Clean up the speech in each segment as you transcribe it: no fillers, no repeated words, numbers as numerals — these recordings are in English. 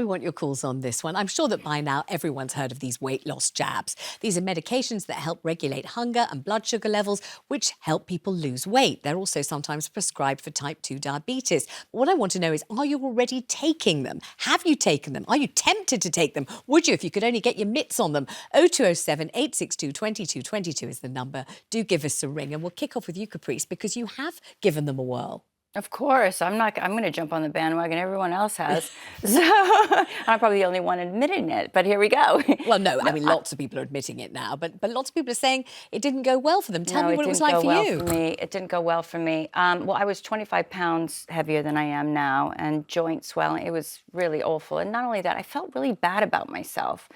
we want your calls on this one. I'm sure that by now everyone's heard of these weight loss jabs. These are medications that help regulate hunger and blood sugar levels, which help people lose weight. They're also sometimes prescribed for type 2 diabetes. But what I want to know is, are you already taking them? Have you taken them? Are you tempted to take them? Would you, if you could only get your mitts on them? 0207 862 2222 is the number. Do give us a ring, and we'll kick off with you, Caprice, because you have given them a whirl. Of course, I'm going to jump on the bandwagon. Everyone else has. So I'm probably the only one admitting it, but here we go. Well, no, I mean, lots of people are admitting it now, but lots of people are saying it didn't go well for them. Tell me what it was like for you. It didn't go well for me. Well, I was 25 pounds heavier than I am now, and joint swelling. It was really awful. And not only that, I felt really bad about myself.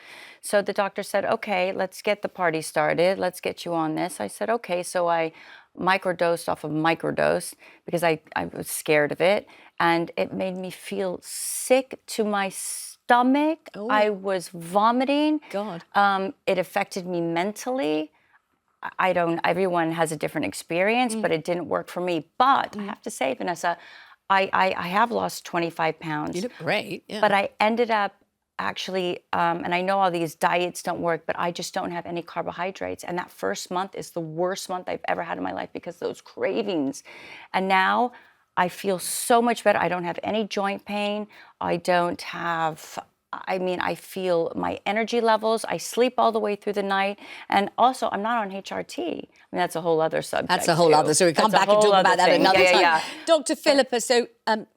So the doctor said, okay, let's get the party started. Let's get you on this. I said, okay. So I microdosed off of microdose because I was scared of it, and it made me feel sick to my stomach. Oh. I was vomiting. God. It affected me mentally. Everyone has a different experience, but it didn't work for me. But I have to say, Vanessa, I have lost 25 pounds. You look great. Yeah. But I ended up actually, and I know all these diets don't work, but I just don't have any carbohydrates. And that first month is the worst month I've ever had in my life because of those cravings. And now I feel so much better. I don't have any joint pain. I feel my energy levels. I sleep all the way through the night. And also, I'm not on HRT. I mean, that's a whole other subject. That's a whole other, so we come back and talk about that another time. Yeah. Dr. Philippa, so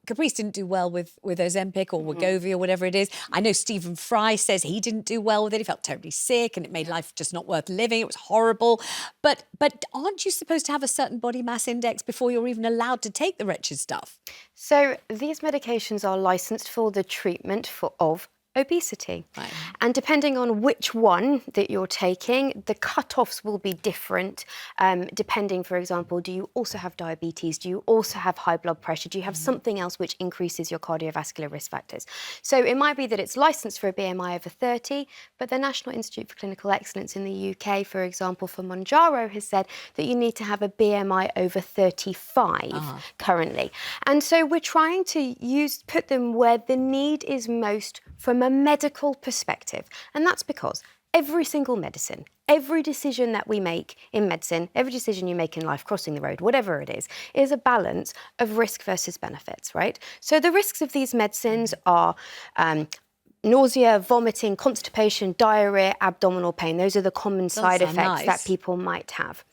Caprice didn't do well with Ozempic or Wegovy or whatever it is. I know Stephen Fry says he didn't do well with it. He felt terribly sick and it made life just not worth living. It was horrible. But aren't you supposed to have a certain body mass index before you're even allowed to take the wretched stuff? So these medications are licensed for the treatment of obesity. Right. And depending on which one that you're taking, the cutoffs will be different, depending, for example, do you also have diabetes? Do you also have high blood pressure? Do you have something else which increases your cardiovascular risk factors? So it might be that it's licensed for a BMI over 30, but the National Institute for Clinical Excellence in the UK, for example, for Mounjaro, has said that you need to have a BMI over 35 currently. And so we're trying to put them where the need is most from a medical perspective. And that's because every single medicine, every decision that we make in medicine, every decision you make in life, crossing the road, whatever it is a balance of risk versus benefits, right? So the risks of these medicines are nausea, vomiting, constipation, diarrhea, abdominal pain. Those are the common side effects that people might have.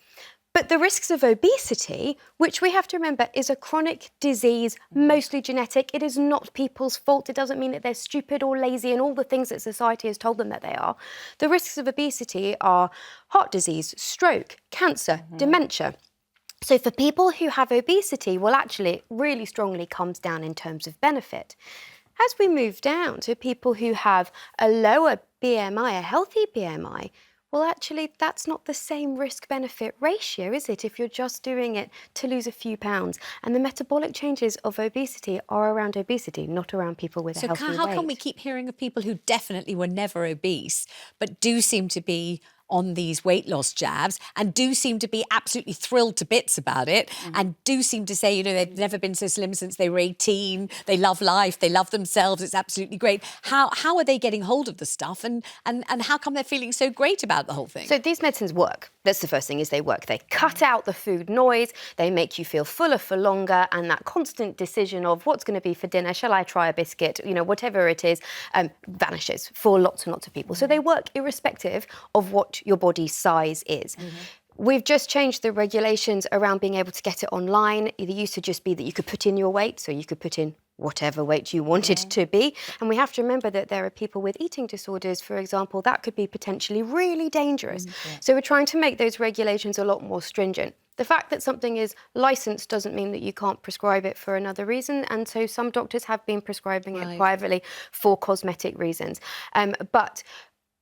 But the risks of obesity, which we have to remember is a chronic disease, mostly genetic. It is not people's fault. It doesn't mean that they're stupid or lazy and all the things that society has told them that they are. The risks of obesity are heart disease, stroke, cancer, dementia. So for people who have obesity, well, actually, it really strongly comes down in terms of benefit. As we move down to people who have a lower BMI, a healthy BMI, well, actually, that's not the same risk-benefit ratio, is it, if you're just doing it to lose a few pounds? And the metabolic changes of obesity are around obesity, not around people with a healthy weight. So how come we keep hearing of people who definitely were never obese, but do seem to be on these weight loss jabs and do seem to be absolutely thrilled to bits about it and do seem to say, you know, they've never been so slim since they were 18, they love life, they love themselves, it's absolutely great. How are they getting hold of the stuff and how come they're feeling so great about the whole thing? So these medicines work. That's the first thing, is they work. They cut out the food noise, they make you feel fuller for longer, and that constant decision of what's going to be for dinner, shall I try a biscuit, you know, whatever it is, vanishes for lots and lots of people. So they work irrespective of what your body's size is. We've just changed the regulations around being able to get it online. It used to just be that you could put in your weight, so you could put in whatever weight you wanted to be. And we have to remember that there are people with eating disorders, for example, that could be potentially really dangerous. So we're trying to make those regulations a lot more stringent. The fact that something is licensed doesn't mean that you can't prescribe it for another reason. And so some doctors have been prescribing it privately for cosmetic reasons. But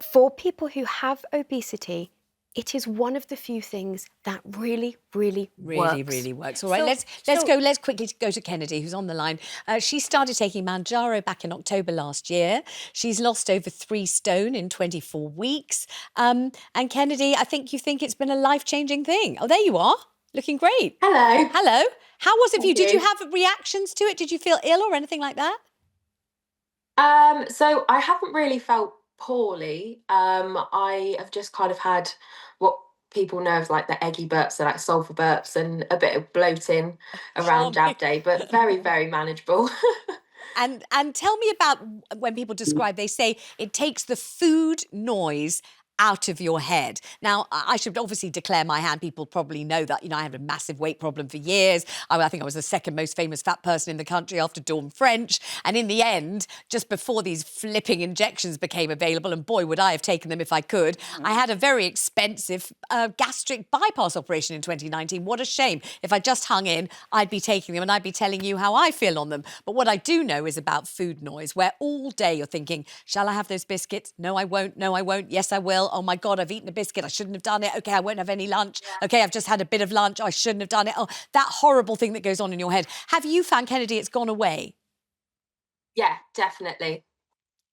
for people who have obesity, it is one of the few things that really works. All right, let's quickly go to Kennedy, who's on the line. She started taking Mounjaro back in October last year. She's lost over 3 stone in 24 weeks. And Kennedy, I think you think it's been a life-changing thing. Oh, there you are, looking great. Hello. Hello. How was it for you? Thank Did you you. have reactions to it? Did you feel ill or anything like that? So I haven't really felt poorly. I have just kind of had what people know as like the eggy burps, so like sulfur burps and a bit of bloating Oh around my. jab day, but very, very manageable. And tell me about when people describe, they say it takes the food noise out of your head. Now, I should obviously declare my hand. People probably know that, I had a massive weight problem for years. I think I was the second most famous fat person in the country after Dawn French. And in the end, just before these flipping injections became available, and boy, would I have taken them if I could, I had a very expensive gastric bypass operation in 2019. What a shame. If I just hung in, I'd be taking them and I'd be telling you how I feel on them. But what I do know is about food noise, where all day you're thinking, shall I have those biscuits? No, I won't. No, I won't. Yes, I will. Oh my God, I've eaten a biscuit. I shouldn't have done it. Okay, I won't have any lunch. Okay, I've just had a bit of lunch. I shouldn't have done it. Oh, that horrible thing that goes on in your head. Have you found, Kennedy, it's gone away? Yeah, definitely.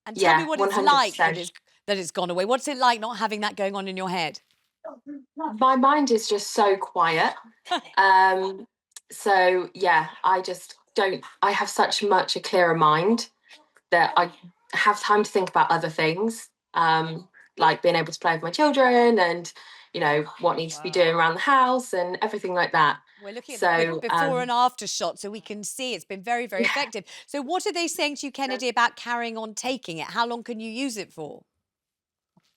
And tell me Yeah, what it's like that 100%. it's gone away. What's it like not having that going on in your head? My mind is just so quiet. Um, so yeah, I just don't, I have such much a clearer mind that I have time to think about other things, like being able to play with my children and, what needs to be doing around the house and everything like that. We're looking at the So, before and after shot, so we can see it's been very, very yeah. effective. So what are they saying to you, Kennedy, about carrying on taking it? How long can you use it for?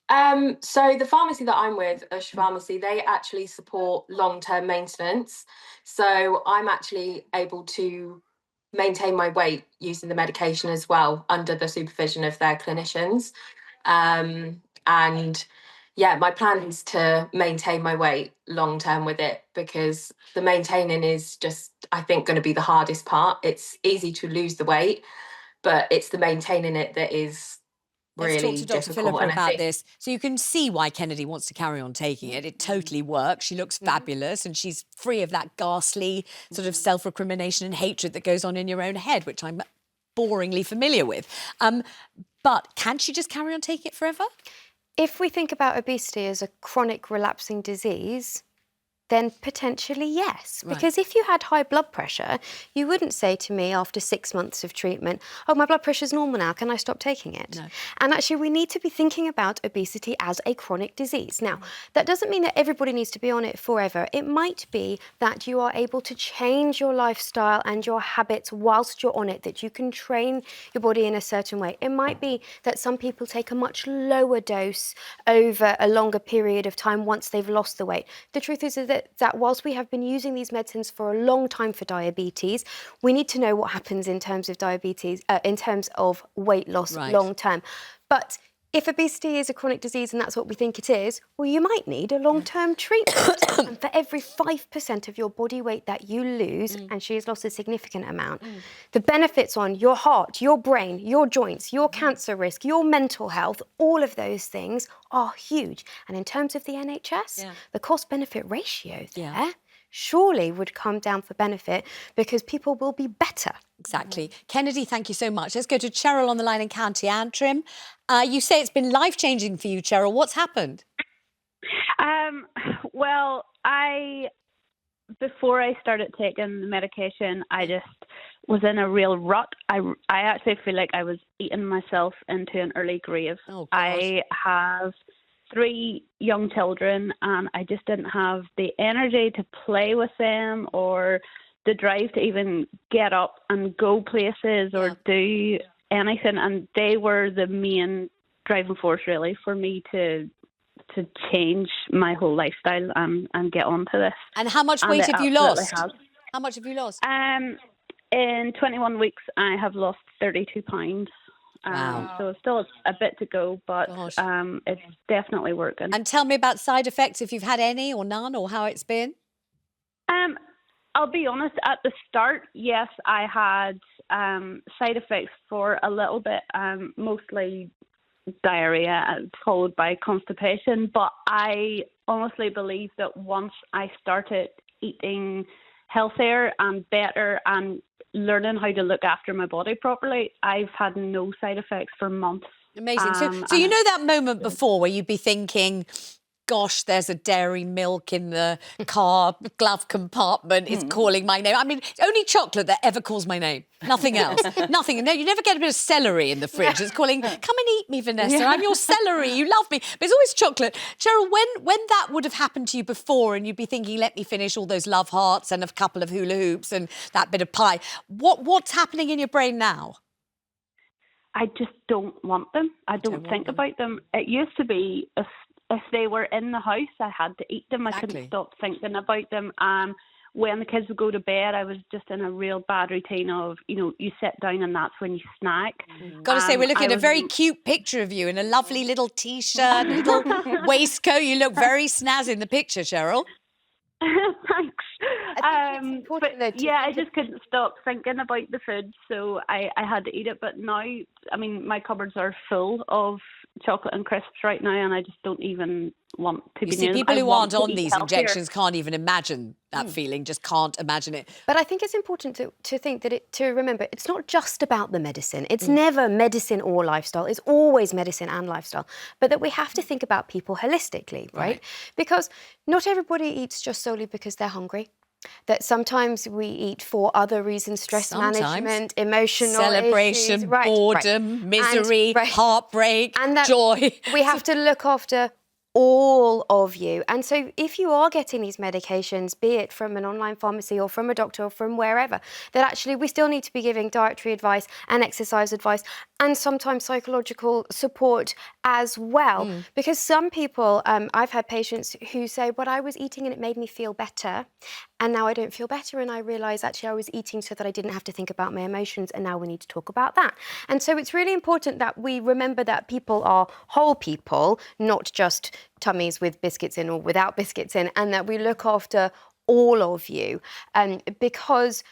So the pharmacy that I'm with, Ush Pharmacy, they actually support long-term maintenance. So I'm actually able to maintain my weight using the medication as well under the supervision of their clinicians. And yeah, my plan is to maintain my weight long term with it because the maintaining is just, I think, going to be the hardest part. It's easy to lose the weight, but it's the maintaining it that is Let's talk really to Dr. difficult. Philippa And I about think, this. So you can see why Kennedy wants to carry on taking it. It totally works. She looks fabulous and she's free of that ghastly sort of self-recrimination and hatred that goes on in your own head, which I'm boringly familiar with. But can she just carry on taking it forever? If we think about obesity as a chronic relapsing disease, then potentially yes. Right. Because if you had high blood pressure, you wouldn't say to me after 6 months of treatment, oh, my blood pressure's normal now, can I stop taking it? No. And actually, we need to be thinking about obesity as a chronic disease. Now, that doesn't mean that everybody needs to be on it forever. It might be that you are able to change your lifestyle and your habits whilst you're on it, that you can train your body in a certain way. It might be that some people take a much lower dose over a longer period of time once they've lost the weight. The truth is that whilst we have been using these medicines for a long time for diabetes, we need to know what happens in terms of diabetes, in terms of weight loss long term. But if obesity is a chronic disease and that's what we think it is, well, you might need a long-term treatment. And for every 5% of your body weight that you lose, and she has lost a significant amount, the benefits on your heart, your brain, your joints, your cancer risk, your mental health, all of those things are huge. And in terms of the NHS, the cost-benefit ratio there surely would come down for benefit because people will be better. Exactly. Kennedy, thank you so much. Let's go to Cheryl on the line in County Antrim. You say it's been life-changing for you, Cheryl. What's happened? Well, before I started taking the medication, I just was in a real rut. I actually feel like I was eating myself into an early grave. Oh, gosh. I have 3 young children and I just didn't have the energy to play with them or the drive to even get up and go places or do anything. And they were the main driving force really for me to change my whole lifestyle and get onto this. And how much weight have you lost? How much have you lost? In 21 weeks, I have lost 32 pounds. Wow. So still a bit to go, but it's definitely working. And tell me about side effects, if you've had any or none, or how it's been. I'll be honest, at the start, yes, I had side effects for a little bit, mostly diarrhea followed by constipation. But I honestly believe that once I started eating healthier and better and learning how to look after my body properly, I've had no side effects for months. Amazing. So you know that moment before where you'd be thinking, gosh, there's a dairy milk in the car glove compartment. It's calling my name. I mean, only chocolate that ever calls my name. Nothing else. Nothing. No, you never get a bit of celery in the fridge. It's calling, come and eat me, Vanessa. I'm your celery. You love me. But it's always chocolate. Cheryl, when that would have happened to you before and you'd be thinking, let me finish all those love hearts and a couple of hula hoops and that bit of pie, what's happening in your brain now? I just don't want them. I don't think about them. It used to be if they were in the house, I had to eat them. I couldn't stop thinking about them. When the kids would go to bed, I was just in a real bad routine of, you sit down and that's when you snack. Got to say, we're looking at a very cute picture of you in a lovely little T-shirt, a little waistcoat. You look very snazzy in the picture, Cheryl. Thanks. But I just couldn't stop thinking about the food, so I had to eat it. But now, I mean, my cupboards are full of chocolate and crisps right now, and I just don't even want to be near them. People who aren't on these injections can't even imagine that feeling, just can't imagine it. But I think it's important to think that to remember, it's not just about the medicine. It's never medicine or lifestyle. It's always medicine and lifestyle. But that we have to think about people holistically, right? Because not everybody eats just solely because they're hungry. That sometimes we eat for other reasons, stress management, emotional celebration, issues, boredom, misery, heartbreak, and that joy. We have to look after all of you. And so if you are getting these medications, be it from an online pharmacy or from a doctor or from wherever, that actually we still need to be giving dietary advice and exercise advice and sometimes psychological support as well. Because some people, I've had patients who say, but I was eating and it made me feel better. And now I don't feel better, and I realise actually I was eating so that I didn't have to think about my emotions, and now we need to talk about that. And so it's really important that we remember that people are whole people, not just tummies with biscuits in or without biscuits in, and that we look after all of you, because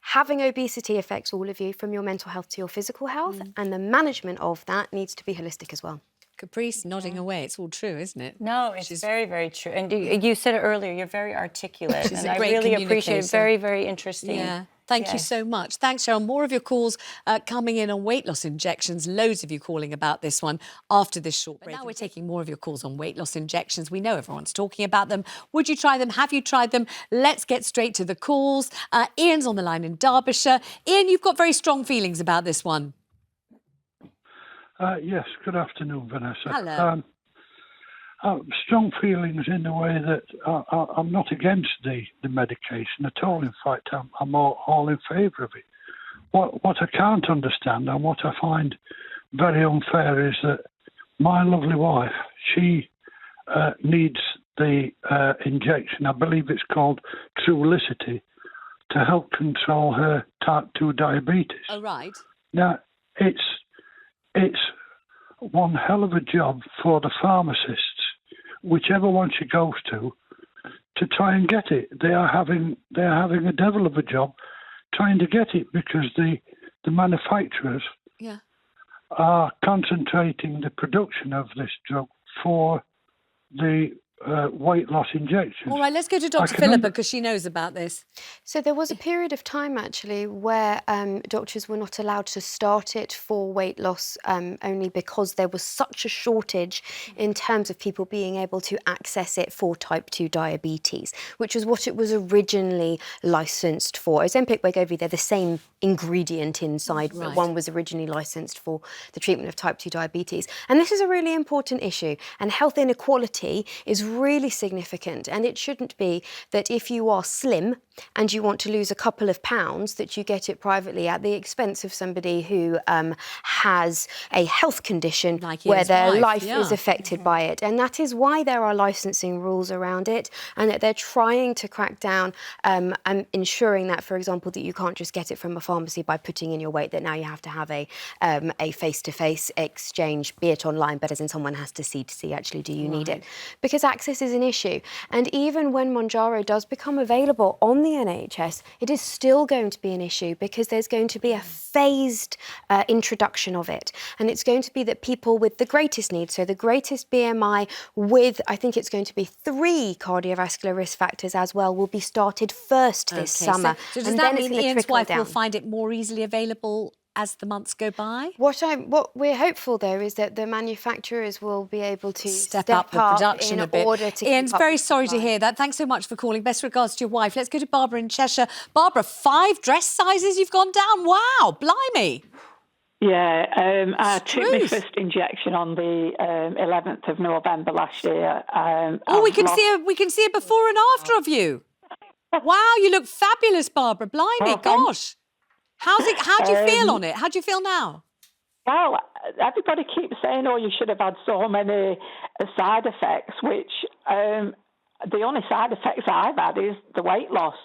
having obesity affects all of you, from your mental health to your physical health, and the management of that needs to be holistic as well. Caprice nodding away. It's all true, isn't it? No, it's very, very true. And you said it earlier, you're very articulate. She's and a I great really appreciate it. communicator. Very, very interesting. Yeah. Thank you so much. Thanks, Cheryl. More of your calls coming in on weight loss injections. Loads of you calling about this one after this short break. But now we're taking more of your calls on weight loss injections. We know everyone's talking about them. Would you try them? Have you tried them? Let's get straight to the calls. Ian's on the line in Derbyshire. Ian, you've got very strong feelings about this one. Yes, good afternoon, Vanessa. Hello. Strong feelings in the way that I'm not against the medication at all. In fact, I'm all in favour of it. What I can't understand and what I find very unfair is that my lovely wife, she needs the injection, I believe it's called Trulicity, to help control her type 2 diabetes. Oh, right. Now, it's one hell of a job for the pharmacists, whichever one she goes to try and get it. They are having a devil of a job trying to get it, because the manufacturers are concentrating the production of this drug for the weight loss injections. All right, let's go to Dr. Philippa, because she knows about this. So there was a period of time, actually, where doctors were not allowed to start it for weight loss, only because there was such a shortage in terms of people being able to access it for type 2 diabetes, which is what it was originally licensed for. Ozempic, Wegovy, they're the same ingredient inside, but one was originally licensed for the treatment of type 2 diabetes. And this is a really important issue, and health inequality is really significant, and it shouldn't be that if you are slim and you want to lose a couple of pounds, that you get it privately at the expense of somebody who has a health condition where their life is affected by it. And that is why there are licensing rules around it, and that they're trying to crack down and ensuring that, for example, that you can't just get it from a pharmacy by putting in your weight, that now you have to have a face-to-face exchange, be it online, but as in someone has to see actually, do you need it? Because access is an issue. And even when Mounjaro does become available on the NHS, it is still going to be an issue, because there's going to be a phased introduction of it. And it's going to be that people with the greatest needs, so the greatest BMI with, I think it's going to be 3 cardiovascular risk factors as well, will be started first this summer. So does that mean Ian's wife will find it more easily available as the months go by? What we're hopeful though is that the manufacturers will be able to Step up the production a bit. order to Ian's keep up very with sorry to supply. hear that. Thanks so much for calling. Best regards to your wife. Let's go to Barbara in Cheshire. Barbara, 5 dress sizes you've gone down. Wow, blimey. Yeah, I took my Truth. first injection on the 11th of November last year. Oh, we can see a before and after of you. Wow, you look fabulous, Barbara. Blimey, Oh, thanks. gosh. How do you feel on it? How do you feel now? Well, everybody keeps saying, oh, you should have had so many side effects, which the only side effects I've had is the weight loss.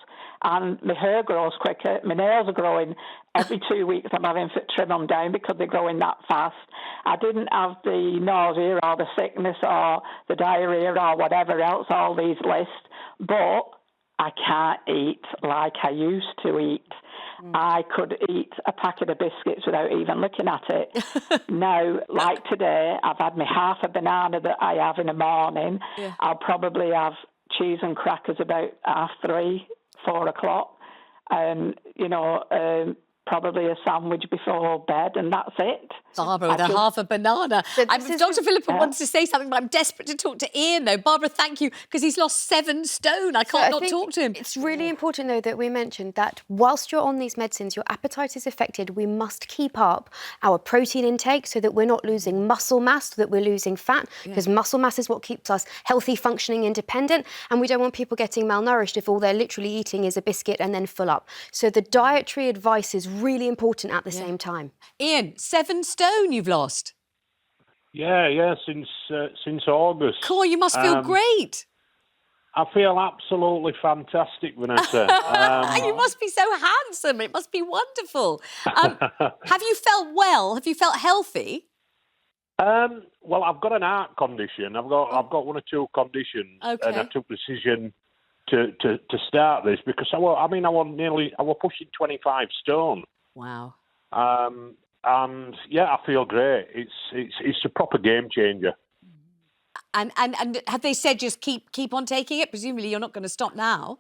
And my hair grows quicker, my nails are growing. Every 2 weeks I'm having to trim them down because they're growing that fast. I didn't have the nausea or the sickness or the diarrhea or whatever else, all these lists, but I can't eat like I used to eat. I could eat a packet of biscuits without even looking at it. Now, like today, I've had my half a banana that I have in the morning. Yeah. I'll probably have cheese and crackers about 3:30, 4 o'clock. And, probably a sandwich before bed, and that's it. Barbara with half a banana. Dr. Philippa wants to say something, but I'm desperate to talk to Ian, though. Barbara, thank you, because he's lost 7 stone. I can't not talk to him. It's really important, though, that we mentioned that whilst you're on these medicines, your appetite is affected. We must keep up our protein intake so that we're not losing muscle mass, so that we're losing fat, because muscle mass is what keeps us healthy, functioning, independent, and we don't want people getting malnourished if all they're literally eating is a biscuit and then full up. So the dietary advice is really important at the same time. Ian, 7 stone you've lost. Yeah, since August. Cool, you must feel great. I feel absolutely fantastic, Vanessa. You must be so handsome. It must be wonderful. Have you felt well? Have you felt healthy? Well, I've got an heart condition. I've got 1 or 2 conditions, Okay. and I took the decision to start this because I was pushing 25 stone. Wow. And yeah, I feel great. It's a proper game changer. And have they said just keep on taking it? Presumably you're not going to stop now.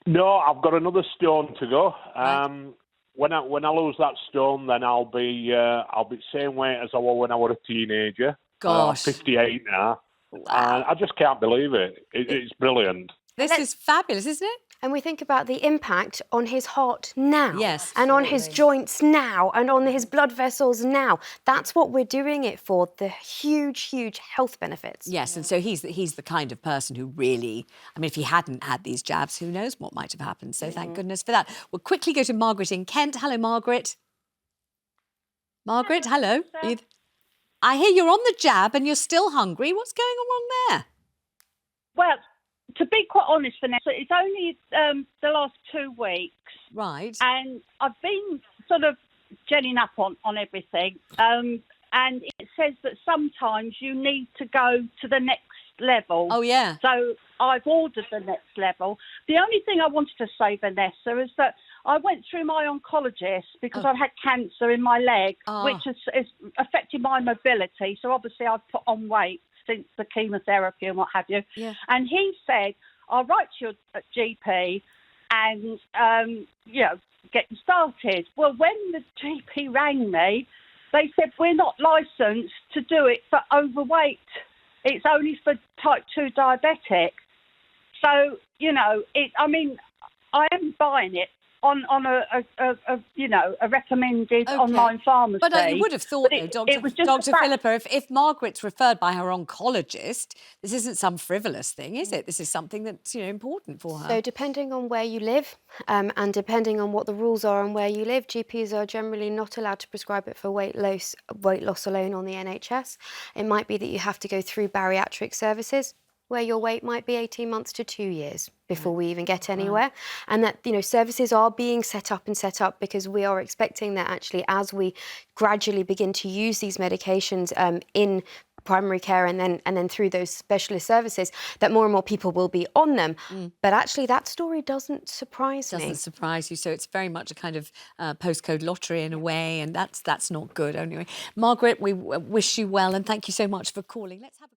No, I've got another stone to go. Right. When I lose that stone, then I'll be the same weight as I was when I was a teenager. Gosh. I'm 58 now. Wow. And I just can't believe it. It's brilliant. This is fabulous, isn't it? And we think about the impact on his heart now. Yes, and on his joints now, and on his blood vessels now. That's what we're doing it for, the huge, huge health benefits. Yes, and so he's the kind of person who really, I mean, if he hadn't had these jabs, who knows what might have happened. So thank goodness for that. We'll quickly go to Margaret in Kent. Hello, Margaret. Margaret, hello. I hear you're on the jab and you're still hungry. What's going on wrong there? Well, to be quite honest, Vanessa, it's only the last 2 weeks. Right. And I've been sort of gelling up on everything. And it says that sometimes you need to go to the next level. Oh, yeah. So I've ordered the next level. The only thing I wanted to say, Vanessa, is that I went through my oncologist because I'd had cancer in my leg, which has affected my mobility. So obviously I've put on weight since the chemotherapy and what have you. Yeah. And he said, I'll write to your GP and, get you started. Well, when the GP rang me, they said, we're not licensed to do it for overweight. It's only for type 2 diabetic. So, I am buying it on a recommended online pharmacy. But you would have thought, though, it was just Dr. Philippa, if Margaret's referred by her oncologist, this isn't some frivolous thing, is it? This is something that's important for her. So depending on where you live and depending on what the rules are on where you live, GPs are generally not allowed to prescribe it for weight loss alone on the NHS. It might be that you have to go through bariatric services, where your wait might be 18 months to 2 years before we even get anywhere. And that, services are being set up because we are expecting that actually as we gradually begin to use these medications in primary care and then through those specialist services, that more and more people will be on them. But actually that story doesn't surprise me. Doesn't surprise you. So it's very much a kind of postcode lottery in a way, and that's not good anyway. Margaret, we wish you well and thank you so much for calling. Let's have